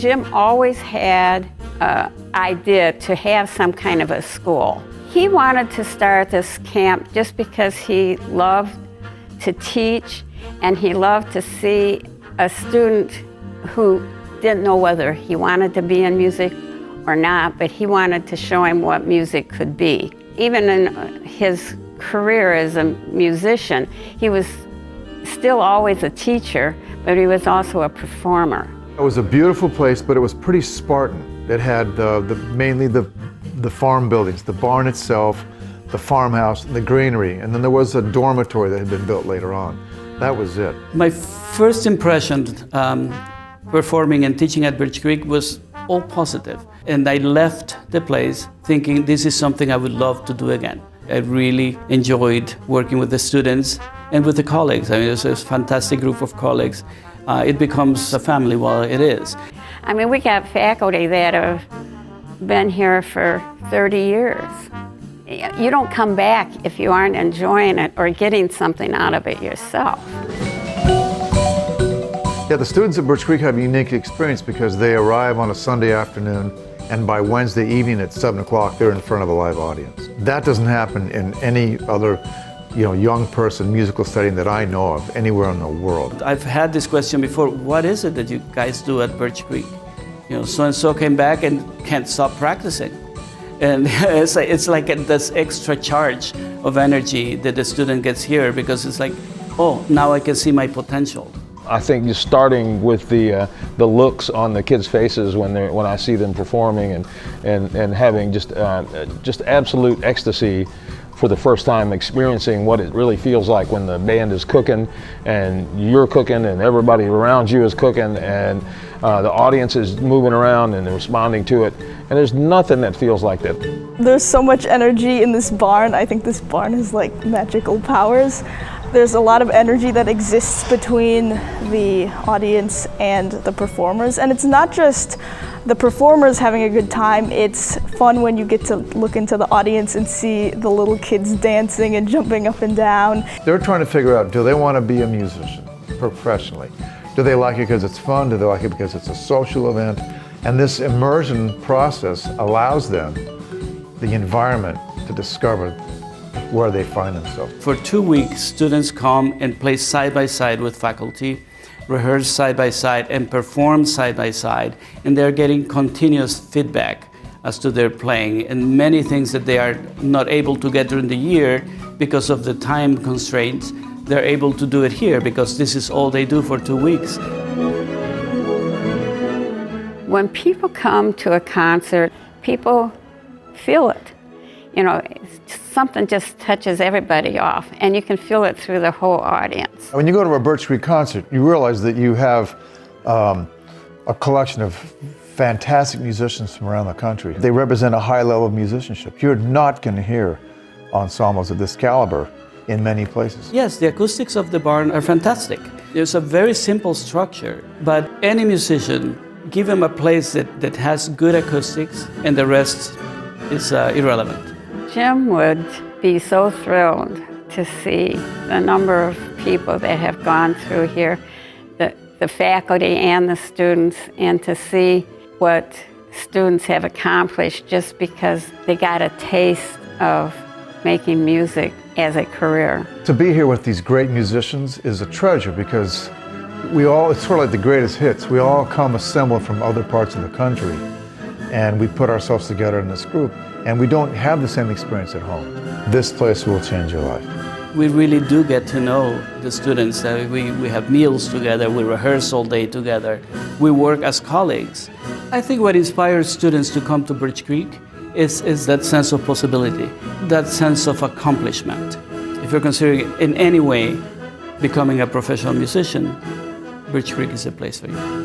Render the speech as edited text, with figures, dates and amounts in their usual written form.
Jim always had an idea to have some kind of a school. He wanted to start this camp just because he loved to teach and he loved to see a student who didn't know whether he wanted to be in music or not, but he wanted to show him what music could be. Even in his career as a musician, he was still always a teacher, but he was also a performer. It was a beautiful place, but it was pretty Spartan. It had mainly the farm buildings, the barn itself, the farmhouse, the granary, and then there was a dormitory that had been built later on. That was it. My first impression performing and teaching at Birch Creek was all positive. And I left the place thinking this is something I would love to do again. I really enjoyed working with the students and with the colleagues. I mean, it's a fantastic group of colleagues. It becomes a family while it is. I mean, we got faculty that have been here for 30 years. You don't come back if you aren't enjoying it or getting something out of it yourself. Yeah, the students at Birch Creek have a unique experience because they arrive on a Sunday afternoon and by Wednesday evening at 7 o'clock, they're in front of a live audience. That doesn't happen in any other young person musical setting that I know of anywhere in the world. I've had this question before, what is it that you guys do at Birch Creek? So-and-so came back and can't stop practicing. And it's like this extra charge of energy that the student gets here because it's like, oh, now I can see my potential. I think just starting with the looks on the kids' faces when I see them performing and having just absolute ecstasy for the first time, experiencing what it really feels like when the band is cooking and you're cooking and everybody around you is cooking and the audience is moving around and responding to it. And there's nothing that feels like that. There's so much energy in this barn. I think this barn has like magical powers. There's a lot of energy that exists between the audience and the performers. And it's not just the performers having a good time, it's fun when you get to look into the audience and see the little kids dancing and jumping up and down. They're trying to figure out, do they want to be a musician professionally? Do they like it because it's fun? Do they like it because it's a social event? And this immersion process allows them the environment to discover where they find themselves. For 2 weeks, students come and play side by side with faculty, rehearse side by side, and perform side by side, and they're getting continuous feedback as to their playing and many things that they are not able to get during the year because of the time constraints. They're able to do it here because this is all they do for 2 weeks. When people come to a concert, people feel it. Something just touches everybody off, and you can feel it through the whole audience. When you go to a Birch Creek concert, you realize that you have a collection of fantastic musicians from around the country. They represent a high level of musicianship. You're not going to hear ensembles of this caliber in many places. Yes, the acoustics of the barn are fantastic. There's a very simple structure, but any musician, give them a place that has good acoustics and the rest is irrelevant. Jim would be so thrilled to see the number of people that have gone through here, the faculty and the students, and to see what students have accomplished just because they got a taste of making music as a career. To be here with these great musicians is a treasure because it's sort of like the greatest hits. We all come assembled from other parts of the country and we put ourselves together in this group. And we don't have the same experience at home. This place will change your life. We really do get to know the students. We have meals together, we rehearse all day together, we work as colleagues. I think what inspires students to come to Birch Creek is that sense of possibility, that sense of accomplishment. If you're considering in any way becoming a professional musician, Birch Creek is a place for you.